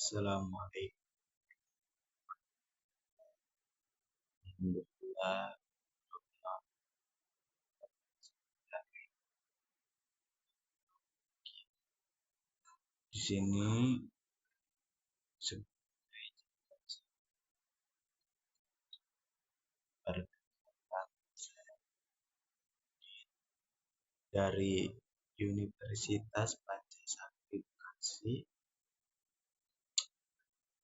Assalamualaikum. Alhamdulillah. Di sini sebentar dari Universitas Pancasila Bekasi,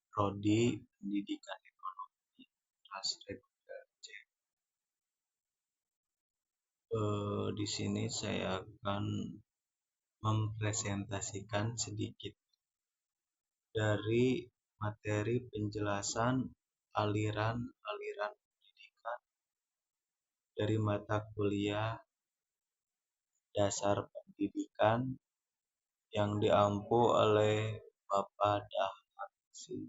Prodi Pendidikan Ekonomi kelas reguler C. Di sini saya akan mempresentasikan sedikit dari materi penjelasan aliran-aliran pendidikan dari mata kuliah dasar pendidikan yang diampu oleh Bapak Dahlan SPD.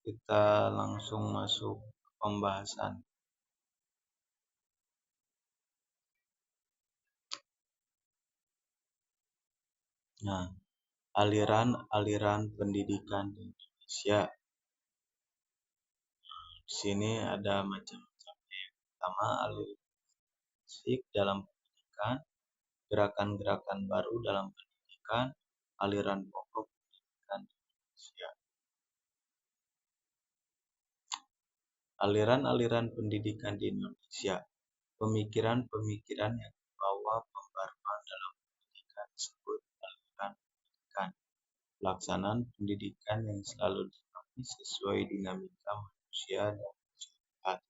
Kita langsung masuk ke pembahasan. Nah, aliran-aliran pendidikan di Indonesia. Di sini ada macam-macam. Yang pertama, aliran fisik dalam pendidikan, gerakan-gerakan baru dalam pendidikan, aliran pokok pendidikan di Indonesia. Aliran-aliran pendidikan di Indonesia. Pemikiran-pemikiran yang membawa pembaruan dalam pendidikan disebut aliran pendidikan. Pelaksanaan pendidikan yang selalu dinamis sesuai dinamika manusia dan masyarakat.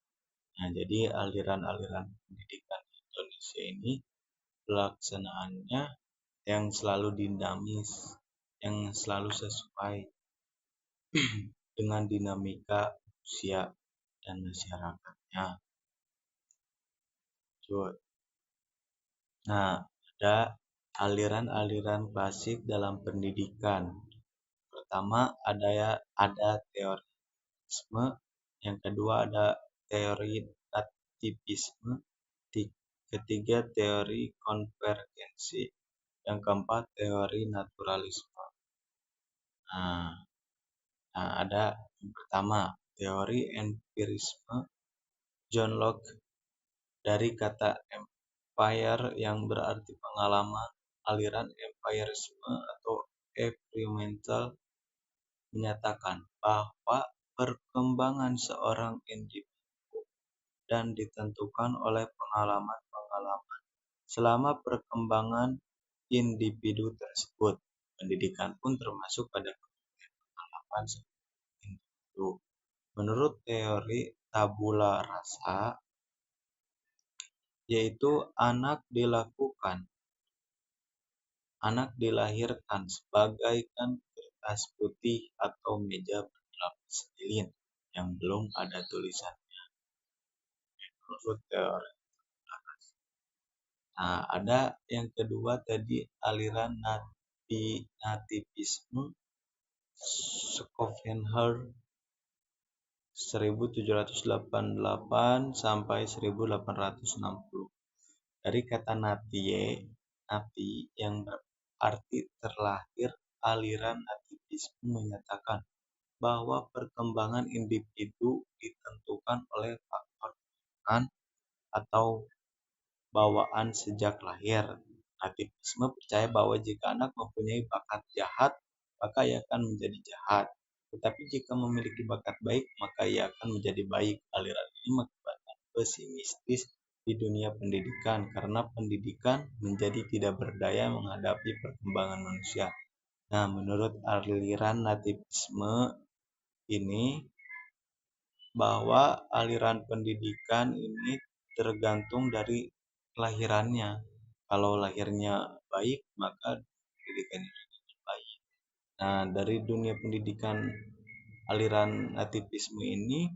Nah, jadi aliran-aliran pendidikan di Indonesia ini pelaksanaannya yang selalu dinamis, yang selalu sesuai dengan dinamika manusia dan masyarakatnya. Nah, ada aliran-aliran klasik dalam pendidikan. Pertama ada teoritisme, yang kedua ada teori nativisme, ketiga teori konvergensi, yang keempat teori naturalisme. Nah, ada yang pertama teori empirisme. John Locke, dari kata empire yang berarti pengalaman, aliran empirisme atau experimental menyatakan bahwa perkembangan seorang individu dan ditentukan oleh pengalaman-pengalaman. Selama perkembangan individu tersebut, pendidikan pun termasuk pada pengalaman individu. Menurut teori tabula rasa, yaitu anak dilahirkan sebagaikan kertas putih atau meja berlapis lilin yang belum ada tulisannya. Menurut teori. Nah, ada yang kedua tadi aliran nativisme. Schopenhauer 1788 sampai 1860. Dari kata nati yang berarti terlahir, aliran nativisme menyatakan bahwa perkembangan individu ditentukan oleh faktor lingkungan atau bawaan sejak lahir. Nativisme percaya bahwa jika anak mempunyai bakat jahat, maka ia akan menjadi jahat. Tetapi jika memiliki bakat baik, maka ia akan menjadi baik. Aliran ini mengakibatkan pesimistis di dunia pendidikan karena pendidikan menjadi tidak berdaya menghadapi perkembangan manusia. Nah, menurut aliran nativisme ini, bahwa aliran pendidikan ini tergantung dari kelahirannya. Kalau lahirnya baik, maka pendidikan itu baik. Nah, dari dunia pendidikan aliran nativisme ini,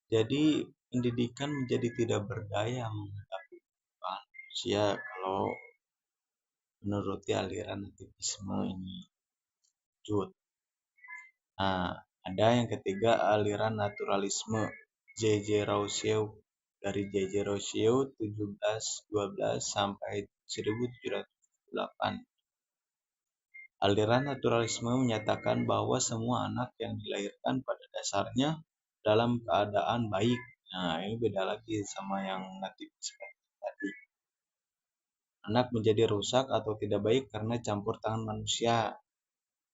jadi pendidikan menjadi tidak berdaya menghadapi manusia kalau menurut aliran nativisme ini. Nah, Ada yang ketiga aliran naturalisme J.J. Rousseau dari J.J. Rousseau 1712 sampai 1708. Aliran naturalisme menyatakan bahwa semua anak yang dilahirkan pada dasarnya dalam keadaan baik. Nah, ini beda lagi sama yang nativisme tadi. Anak menjadi rusak atau tidak baik karena campur tangan manusia.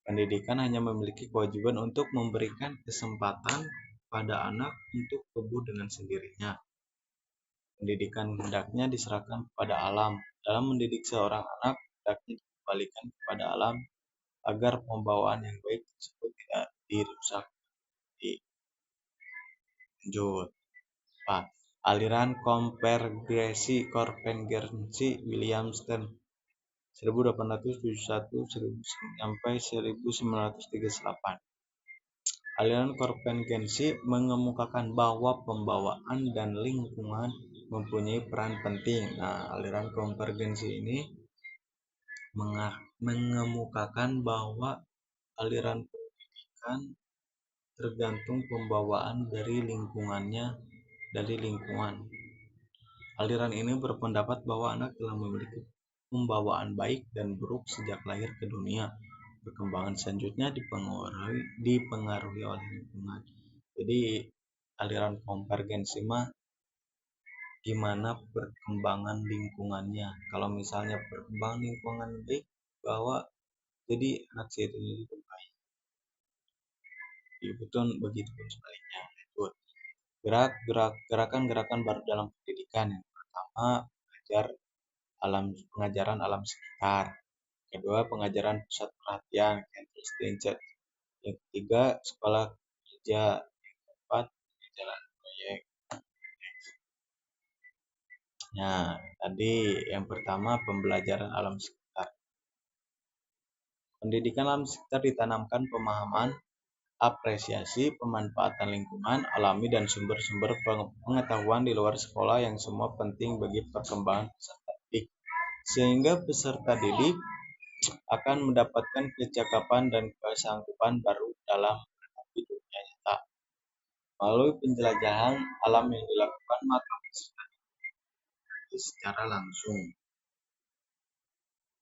Pendidikan hanya memiliki kewajiban untuk memberikan kesempatan pada anak untuk tumbuh dengan sendirinya. Pendidikan hendaknya diserahkan kepada alam. Dalam mendidik seorang anak, hendaknya dikembalikan kepada alam agar pembawaan yang baik tersebut tidak dirusak. Lanjut. Pak. Aliran konvergensi Williamson 1871 sampai 1938. Aliran konvergensi mengemukakan bahwa pembawaan dan lingkungan mempunyai peran penting. Nah, aliran konvergensi ini mengemukakan bahwa aliran pendidikan tergantung pembawaan dari lingkungan. Aliran ini berpendapat bahwa anak telah memiliki pembawaan baik dan buruk sejak lahir ke dunia. Perkembangan selanjutnya dipengaruhi oleh lingkungan. Jadi aliran konvergensi mah gimana perkembangan lingkungannya. Kalau misalnya perkembangan lingkungan baik, bahwa jadi anak itu baik. Begitu pun sebaliknya. Gerakan-gerakan baru dalam pendidikan. Yang pertama, pengajaran alam sekitar. Kedua, pengajaran pusat perhatian. Yang ketiga, sekolah kerja. Yang keempat, pengajaran proyek. Nah, tadi yang pertama pembelajaran alam sekitar. Pendidikan alam sekitar ditanamkan pemahaman, apresiasi, pemanfaatan lingkungan alami dan sumber-sumber pengetahuan di luar sekolah yang semua penting bagi perkembangan peserta didik. Sehingga peserta didik akan mendapatkan kecakapan dan kesanggupan baru dalam menghadapi dunia nyata. Melalui penjelajahan alam yang dilakukan, maka peserta didik secara langsung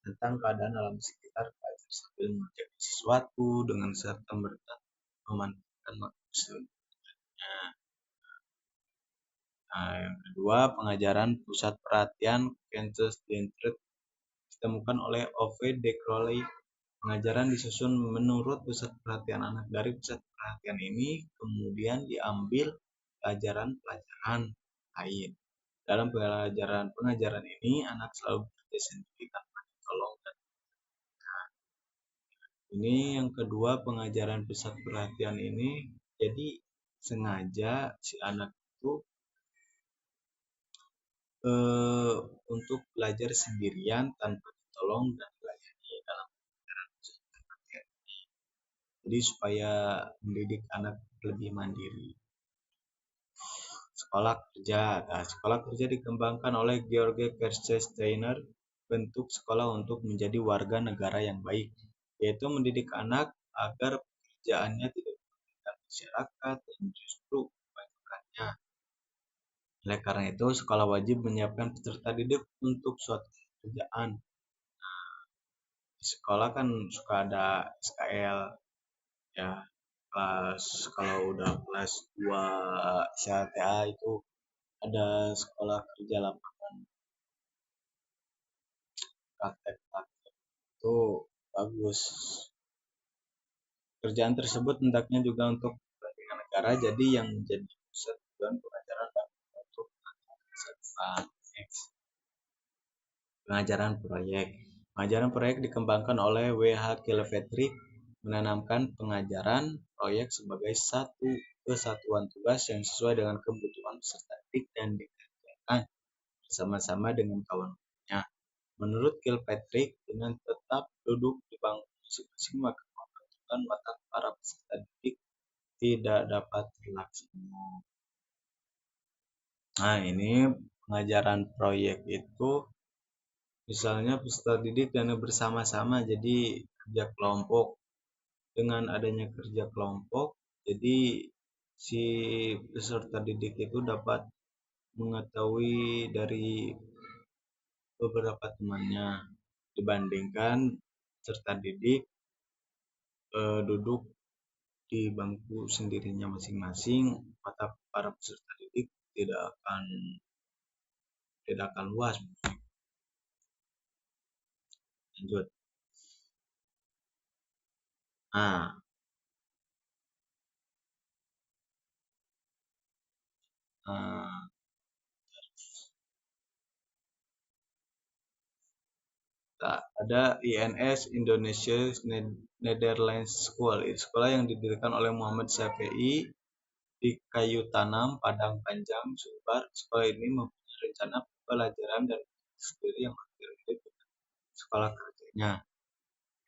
tentang keadaan alam sekitar sambil mengerjakan sesuatu dengan serta merta memanfaatkan waktu. Nah, yang kedua, pengajaran pusat perhatian Centered ditemukan oleh Ove de Crowley. Pengajaran disusun menurut pusat perhatian anak. Dari pusat perhatian ini kemudian diambil pelajaran-pelajaran lain. Dalam pengajaran ini anak selalu bekerja sendiri tanpa ditolong. Ini yang kedua, pengajaran pusat perhatian ini jadi sengaja si anak itu untuk belajar sendirian tanpa ditolong dan dilayani dalam pengajaran pusat perhatian ini. Jadi supaya mendidik anak lebih mandiri. Sekolah kerja. Nah, sekolah kerja dikembangkan oleh George Steiner, bentuk sekolah untuk menjadi warga negara yang baik, yaitu mendidik anak agar pekerjaannya tidak merugikan masyarakat dan justru membangunkannya. Oleh karena itu, sekolah wajib menyiapkan peserta didik untuk suatu pekerjaan. Di sekolah kan suka ada SKL, ya, kalau udah kelas 2 CLTA itu ada sekolah kerja lapangan, praktek itu bagus. Kerjaan tersebut hendaknya juga untuk kepentingan negara, jadi yang menjadi pusat tujuan pengajaran untuk pengajaran proyek. Pengajaran proyek dikembangkan oleh W.H. Kilpatrick, menanamkan pengajaran proyek sebagai satu kesatuan tugas yang sesuai dengan kebutuhan peserta didik dan dikerjakan bersama-sama dengan kawan-kawannya. Menurut Kilpatrick, dengan tetap duduk di bangku masing-masing, maka pembentukan watak para peserta didik tidak dapat terlaksana. Nah, ini pengajaran proyek itu misalnya peserta didik dan bersama-sama, jadi kerja kelompok. Dengan adanya kerja kelompok, Jadi si peserta didik itu dapat mengetahui dari beberapa temannya dibandingkan peserta didik duduk di bangku sendirinya masing-masing, mata para peserta didik tidak akan luas. Lanjut. Nah, eh, ada INS Indonesia Netherlands School. Itu sekolah yang didirikan oleh Muhammad Syafi'i di Kayu Tanam, Padang Panjang, Sumbar. Sekolah ini mempunyai rencana pelajaran dan sendiri yang mirip dengan sekolah kerjanya.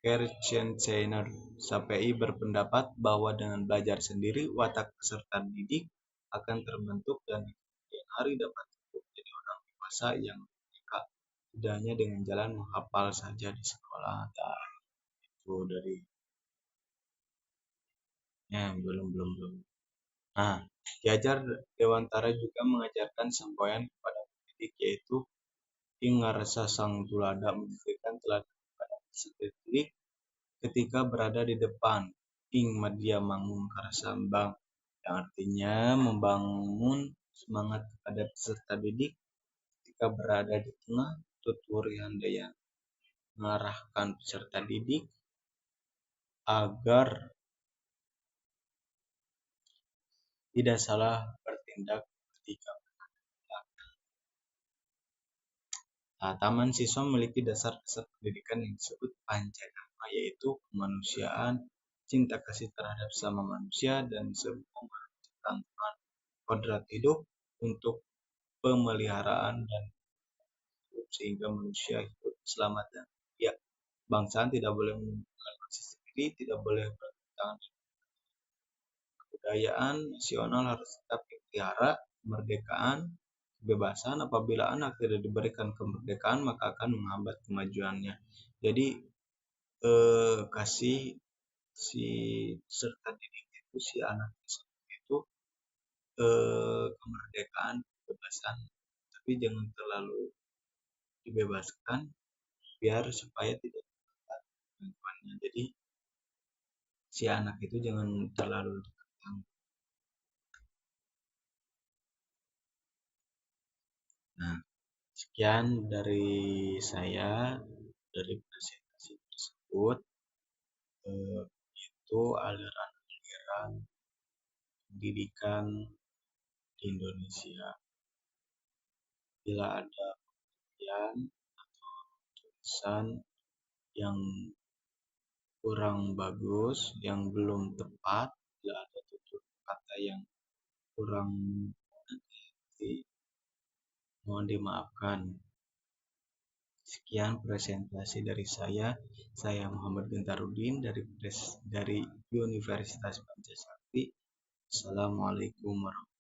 Kirchner Syafi'i berpendapat bahwa dengan belajar sendiri, watak peserta didik akan terbentuk dan di kemudian hari dapat menjadi orang dewasa yang merdeka, tidak hanya dengan jalan menghafal saja di sekolah. Dan itu dari belum. Nah, Ki Hajar Dewantara juga mengajarkan semboyan kepada pendidik, yaitu ing ngarasa sang tulada, memberikan teladan kepada peserta didik ketika berada di depan. Ing media mangun karasambang, yang artinya membangun semangat kepada peserta didik ketika berada di tengah. Tutur handaya mengarahkan peserta didik agar tidak salah bertindak ketika taman siswa memiliki dasar-dasar pendidikan yang disebut Pancadharma, yaitu kemanusiaan, cinta kasih terhadap sesama manusia, dan sebuah menciptakan kodrat hidup untuk pemeliharaan dan hidup sehingga manusia hidup selamat dan bahagia. Bangsaan tidak boleh menunjukkan eksis sendiri, tidak boleh bertentangan dengan kebudayaan nasional, harus tetap dipelihara. Kemerdekaan, kebebasan, apabila anak tidak diberikan kemerdekaan maka akan menghambat kemajuannya. Jadi kasih si peserta didik itu, si anak itu kemerdekaan, kebebasan, tapi jangan terlalu dibebaskan biar supaya tidak terhambat kemajuannya. Jadi si anak itu jangan terlalu dikekang. Nah, sekian dari saya dari presentasi tersebut. Itu aliran-aliran pendidikan di Indonesia. Bila ada penelitian atau tulisan yang kurang bagus, yang belum tepat, bila ada tutur kata yang kurang hati, mohon dimaafkan. Sekian presentasi dari saya. Saya Muhammad Gentarudin dari Universitas Pancasakti. Assalamualaikum warahmatullahi wabarakatuh.